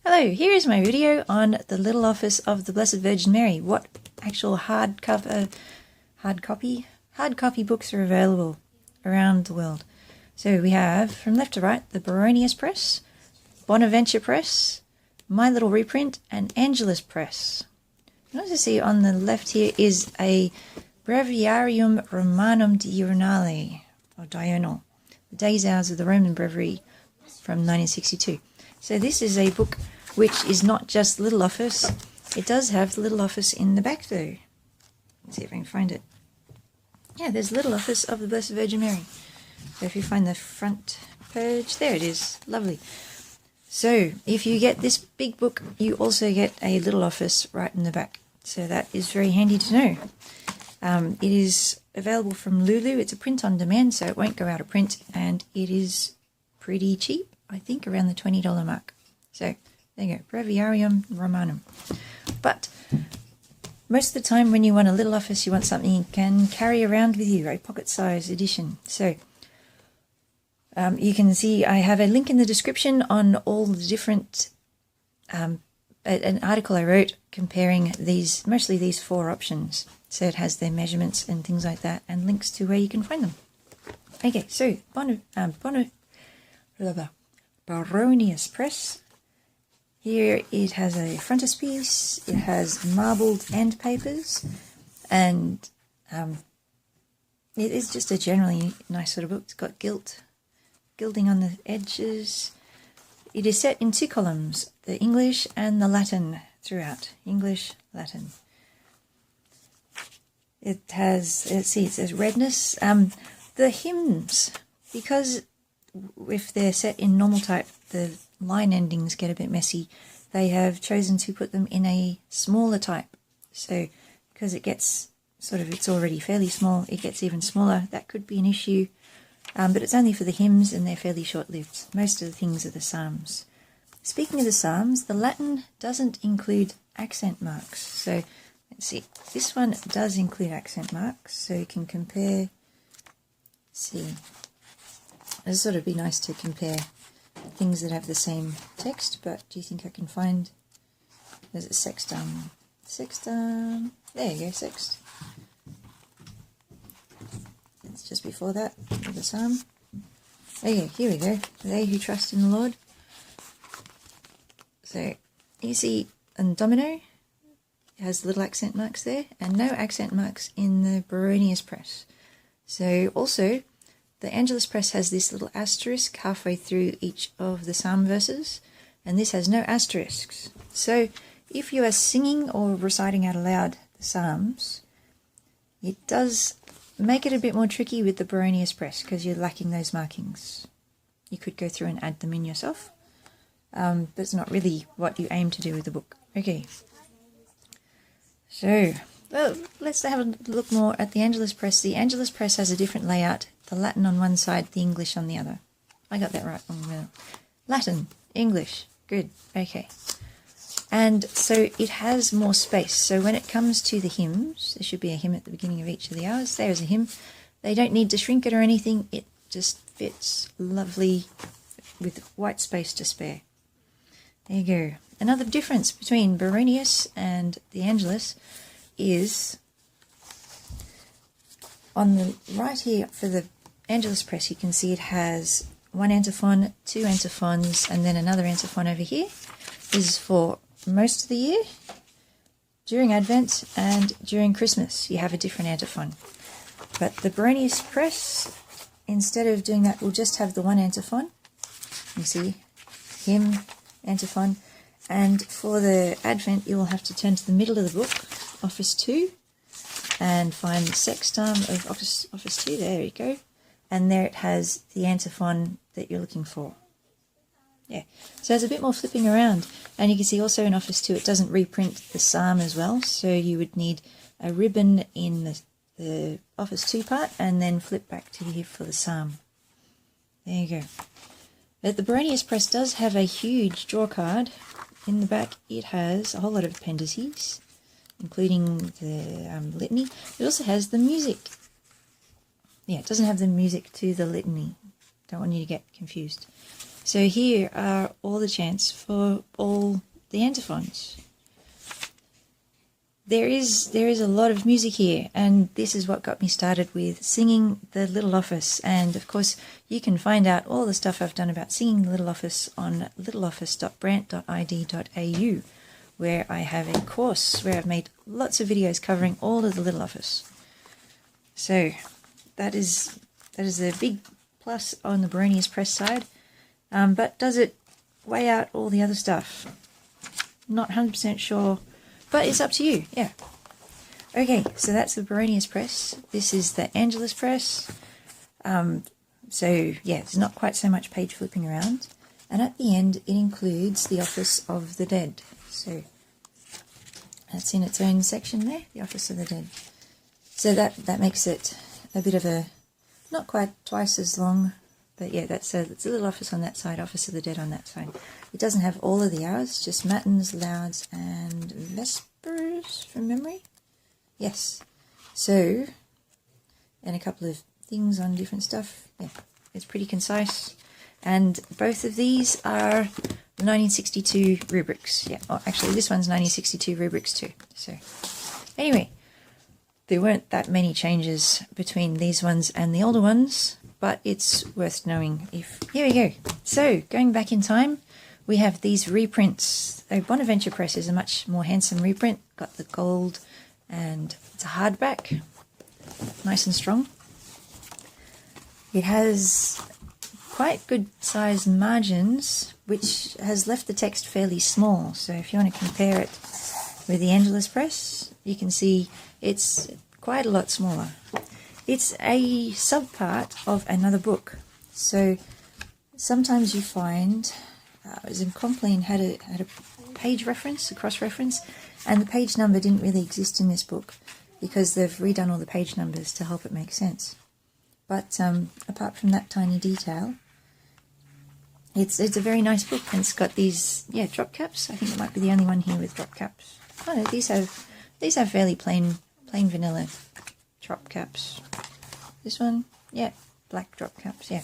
Hello, here is my video on the Little Office of the Blessed Virgin Mary. What actual hard copy books are available around the world. So we have, from left to right, the Baronius Press, Bonaventure Press, My Little Reprint, and Angelus Press. You also see on the left here is a Breviarium Romanum Diurnale, or Diurnal, the Days Hours of the Roman Breviary from 1962. So this is a book which is not just Little Office. It does have the Little Office in the back though. Let's see if I can find it. Yeah, there's Little Office of the Blessed Virgin Mary. So if you find the front page, there it is. Lovely. So if you get this big book, you also get a Little Office right in the back. So that is very handy to know. It is available from Lulu. It's a print on demand, so it won't go out of print, and it is pretty cheap. I think around the $20 mark. So there you go, Breviarium Romanum. But most of the time when you want a Little Office, you want something you can carry around with you, a pocket-sized edition. So you can see I have a link in the description on all the different, an article I wrote comparing these, mostly these four options. So it has their measurements and things like that, and links to where you can find them. Okay, so Baronius Press. Here it has a frontispiece, it has marbled end papers, and it is just a generally nice sort of book. It's got gilding on the edges. It is set in two columns, the English and the Latin throughout. English, Latin. It has, let's see, it says redness. The hymns, because if they're set in normal type, the line endings get a bit messy. They have chosen to put them in a smaller type. So because it gets sort of, it's already fairly small, it gets even smaller. That could be an issue. But it's only for the hymns, and they're fairly short-lived. Most of the things are the Psalms. Speaking of the Psalms, the Latin doesn't include accent marks. So let's see, this one does include accent marks, so you can compare. Let's see. It'd sort of be nice to compare things that have the same text, but do you think I can find, there's a sextum, there you go, sext. It's just before that, with the psalm. There you go, here we go, they who trust in the Lord. So, you see, and Domino has little accent marks there, and no accent marks in the Baronius Press. So, also, the Angelus Press has this little asterisk halfway through each of the psalm verses, and this has no asterisks. So if you are singing or reciting out aloud the psalms, it does make it a bit more tricky with the Baronius Press because you're lacking those markings. You could go through and add them in yourself, but it's not really what you aim to do with the book. Okay, so well, let's have a look more at the Angelus Press. The Angelus Press has a different layout. The Latin on one side, the English on the other. I got that right. Latin, English, good, okay. And so it has more space. So when it comes to the hymns, there should be a hymn at the beginning of each of the hours. There's a hymn. They don't need to shrink it or anything. It just fits lovely with white space to spare. There you go. Another difference between Baronius and the Angelus is on the right here for the Angelus Press, you can see it has one antiphon, two antiphons, and then another antiphon over here. This is for most of the year. During Advent and during Christmas, you have a different antiphon. But the Baronius Press, instead of doing that, will just have the one antiphon. You see, hymn, antiphon. And for the Advent, you will have to turn to the middle of the book, Office 2, and find the sextum of Office 2. There you go. And there it has the antiphon that you're looking for. Yeah, so there's a bit more flipping around. And you can see also in Office 2 it doesn't reprint the psalm as well, so you would need a ribbon in the Office 2 part and then flip back to here for the psalm. There you go. But the Baronius Press does have a huge drawer card. In the back it has a whole lot of appendices, including the litany. It also has the music. Yeah, it doesn't have the music to the litany. Don't want you to get confused. So here are all the chants for all the antiphons. There is a lot of music here, and this is what got me started with singing the Little Office. And of course, you can find out all the stuff I've done about singing the Little Office on littleoffice.brant.id.au, where I have a course where I've made lots of videos covering all of the Little Office. So that is a big plus on the Baronius Press side. But does it weigh out all the other stuff? Not 100% sure. But it's up to you, yeah. Okay, so that's the Baronius Press. This is the Angelus Press. So, yeah, there's not quite so much page flipping around. And at the end, it includes the Office of the Dead. So, that's in its own section there, the Office of the Dead. So that makes it a bit of a, not quite twice as long, but yeah, it's a little office on that side, Office of the Dead on that side. It doesn't have all of the hours, just matins, louds, and vespers from memory. Yes. So, and a couple of things on different stuff. Yeah, it's pretty concise. And both of these are the 1962 rubrics. Yeah, oh, actually this one's 1962 rubrics too. So, anyway, there weren't that many changes between these ones and the older ones, but it's worth knowing if... Here we go. So, going back in time, we have these reprints. The Bonaventure Press is a much more handsome reprint. Got the gold, and it's a hardback. Nice and strong. It has quite good sized margins, which has left the text fairly small. So if you want to compare it with the Angelus Press, you can see it's quite a lot smaller. It's a subpart of another book. So sometimes you find, as in Compline had a page reference, a cross-reference, and the page number didn't really exist in this book because they've redone all the page numbers to help it make sense. But apart from that tiny detail, it's a very nice book, and it's got these drop caps. I think it might be the only one here with drop caps. Oh no, these have fairly plain vanilla drop caps. This one, yeah, black drop caps, yeah.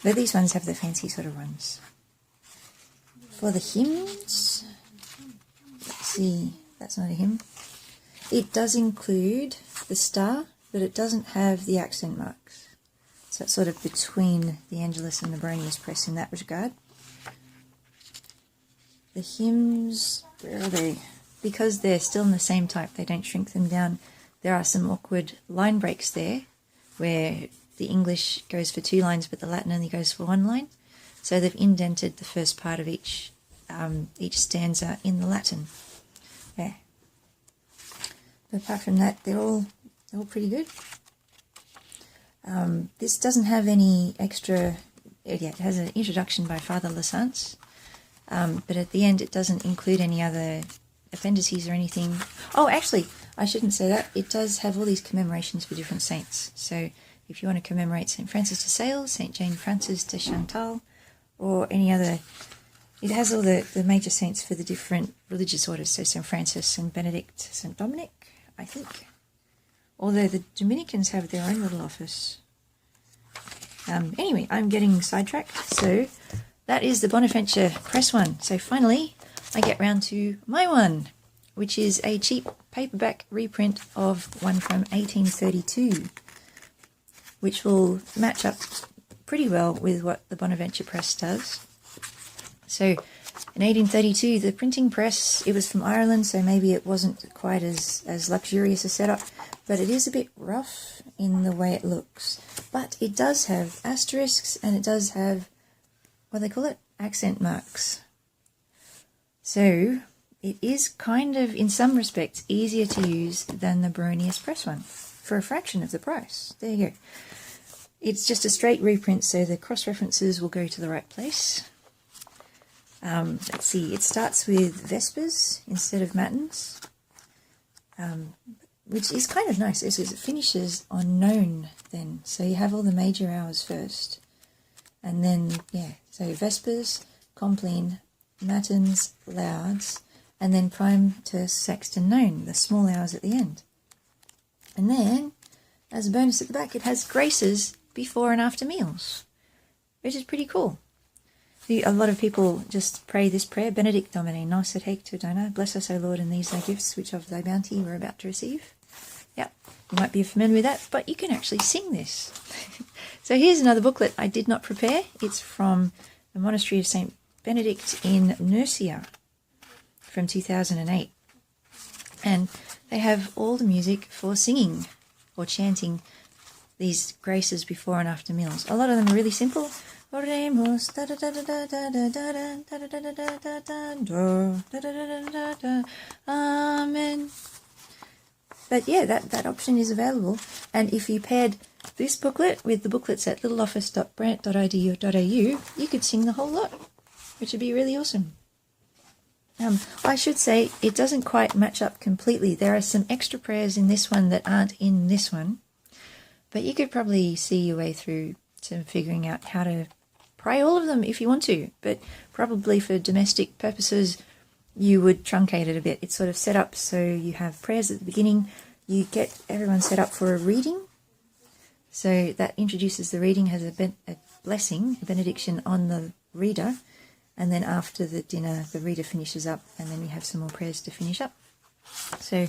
But these ones have the fancy sort of ones. For the hymns, let's see, that's not a hymn. It does include the star, but it doesn't have the accent marks. So it's sort of between the Angelus and the Baronius Press in that regard. The hymns, where are they? Because they're still in the same type, they don't shrink them down. There are some awkward line breaks there, where the English goes for 2 lines, but the Latin only goes for 1 line. So they've indented the first part of each stanza in the Latin. Yeah. But apart from that, they're all pretty good. This doesn't have any extra. It has an introduction by Father Lasance, but at the end it doesn't include any other appendices or anything. Oh, actually, I shouldn't say that. It does have all these commemorations for different saints. So if you want to commemorate St. Francis de Sales, St. Jane Frances de Chantal, or any other, it has all the major saints for the different religious orders. So St. Francis, St. Benedict, St. Dominic, I think. Although the Dominicans have their own little office. Anyway, I'm getting sidetracked. So that is the Bonaventure Press one. So finally, I get round to my one, which is a cheap paperback reprint of one from 1832, which will match up pretty well with what the Bonaventure Press does. So in 1832, the printing press, it was from Ireland, so maybe it wasn't quite as luxurious a setup, but it is a bit rough in the way it looks. But it does have asterisks, and it does have, what do they call it? Accent marks. So it is kind of, in some respects, easier to use than the Baronius Press one, for a fraction of the price. There you go. It's just a straight reprint, so the cross-references will go to the right place. Let's see, it starts with Vespers instead of Matins, which is kind of nice. It finishes on known then, so you have all the major hours first. And then, yeah, so Vespers, Compline, Matins, Lauds, and then Prime, Terce, Sexton, Known, the small hours at the end. And then, as a bonus at the back, it has graces before and after meals, which is pretty cool. A lot of people just pray this prayer, Benedict Domine, nos et haec tu dona, bless us, O Lord, and these thy gifts, which of thy bounty we're about to receive. Yeah, you might be familiar with that, but you can actually sing this. So here's another booklet I did not prepare. It's from the Monastery of St. Benedict in Nursia from 2008. And they have all the music for singing or chanting these graces before and after meals. A lot of them are really simple. Oremus, da da da da da da da da da da da da da da. Amen. But yeah, that option is available. And if you paired this booklet with the booklets at littleoffice.brant.edu.au, you could sing the whole lot, which would be really awesome. I should say it doesn't quite match up completely. There are some extra prayers in this one that aren't in this one, but you could probably see your way through to figuring out how to pray all of them if you want to, but probably for domestic purposes you would truncate it a bit. It's sort of set up so you have prayers at the beginning, you get everyone set up for a reading, so that introduces the reading, has a blessing, a benediction on the reader, and then after the dinner the reader finishes up, and then you have some more prayers to finish up. So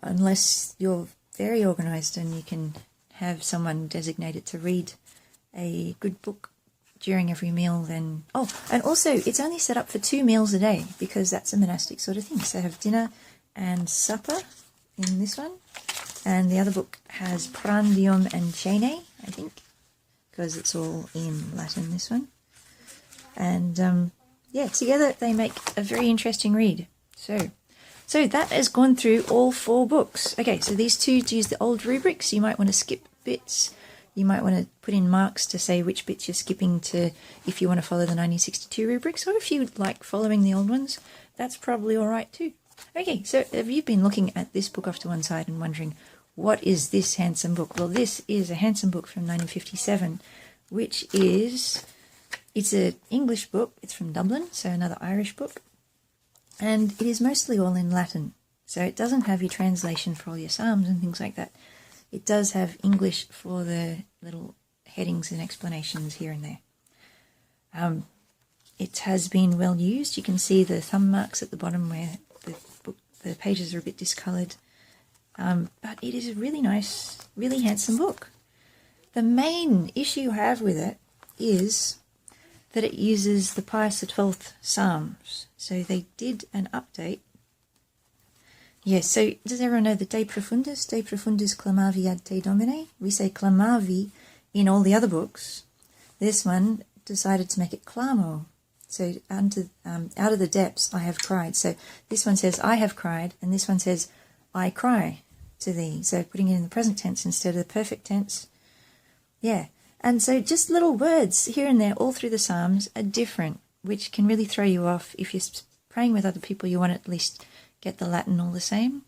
unless you're very organised and you can have someone designated to read a good book during every meal, then... Oh, and also it's only set up for 2 meals a day because that's a monastic sort of thing. So have dinner and supper in this one, and the other book has prandium and cene, I think, because it's all in Latin, this one. And yeah, together they make a very interesting read. So that has gone through all 4 books. Okay, so these 2 use the old rubrics. You might want to skip bits. You might want to put in marks to say which bits you're skipping to if you want to follow the 1962 rubrics, or if you like following the old ones, that's probably all right too. Okay, so have you been looking at this book off to one side and wondering, what is this handsome book? Well, this is a handsome book from 1957, which is... It's an English book. It's from Dublin, so another Irish book. And it is mostly all in Latin. So it doesn't have your translation for all your psalms and things like that. It does have English for the little headings and explanations here and there. It has been well used. You can see the thumb marks at the bottom where the pages are a bit discoloured. But it is a really nice, really handsome book. The main issue I have with it is that it uses the Pius XII Psalms. So they did an update. Yes, so does everyone know the De Profundis clamavi ad te Domine? We say clamavi in all the other books. This one decided to make it clamo. So out of the depths I have cried. So this one says I have cried, and this one says I cry to thee. So putting it in the present tense instead of the perfect tense. Yeah. And so just little words here and there all through the Psalms are different, which can really throw you off. If you're praying with other people, you want to at least get the Latin all the same.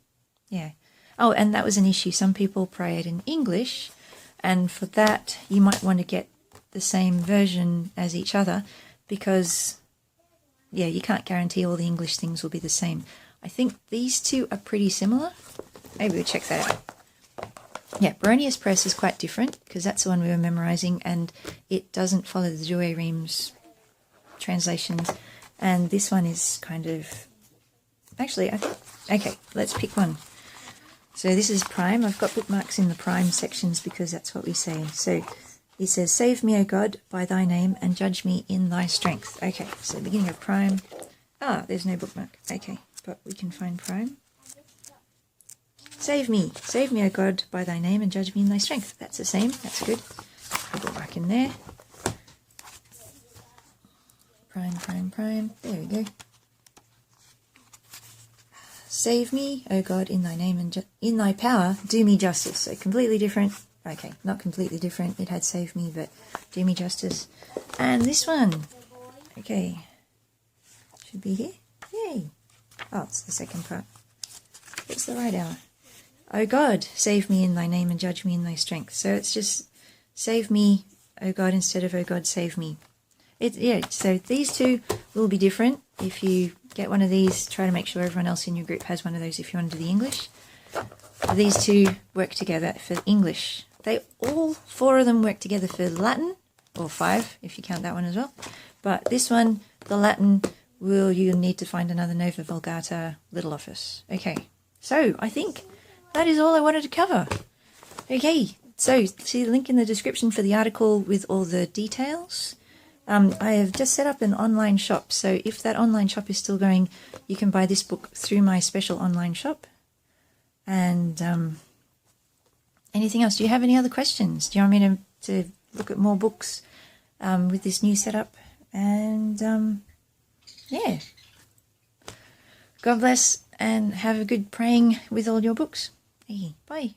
Yeah. Oh, and that was an issue. Some people pray it in English, and for that you might want to get the same version as each other because, yeah, you can't guarantee all the English things will be the same. I think these 2 are pretty similar. Maybe we'll check that out. Yeah, Baronius Press is quite different because that's the one we were memorising, and it doesn't follow the Douay Rheims translations. And this one is kind of... Actually, I think... Okay, let's pick one. So this is Prime. I've got bookmarks in the Prime sections because that's what we say. So it says, Save me, O God, by thy name, and judge me in thy strength. Okay, so beginning of Prime. Ah, there's no bookmark. Okay, but we can find Prime. Save me, O God, by thy name, and judge me in thy strength. That's the same. That's good. Put it back in there. Prime. There we go. Save me, O God, in thy name, and in thy power, do me justice. So completely different. Okay, not completely different. It had save me, but do me justice. And this one. Okay. Should be here. Yay. Oh, it's the second part. It's the right hour. O God, save me in thy name and judge me in thy strength. So it's just save me, O God, instead of O God, save me. So these 2 will be different. If you get one of these, try to make sure everyone else in your group has one of those if you want to do the English. These 2 work together for English. All 4 of them work together for Latin, or 5 if you count that one as well. But this one, the Latin, you'll need to find another Nova Vulgata little office. Okay, so I think that is all I wanted to cover. Okay, so see the link in the description for the article with all the details. I have just set up an online shop, so if that online shop is still going, you can buy this book through my special online shop. And anything else? Do you have any other questions? Do you want me to look at more books with this new setup? And yeah. God bless and have a good praying with all your books. Hey, bye.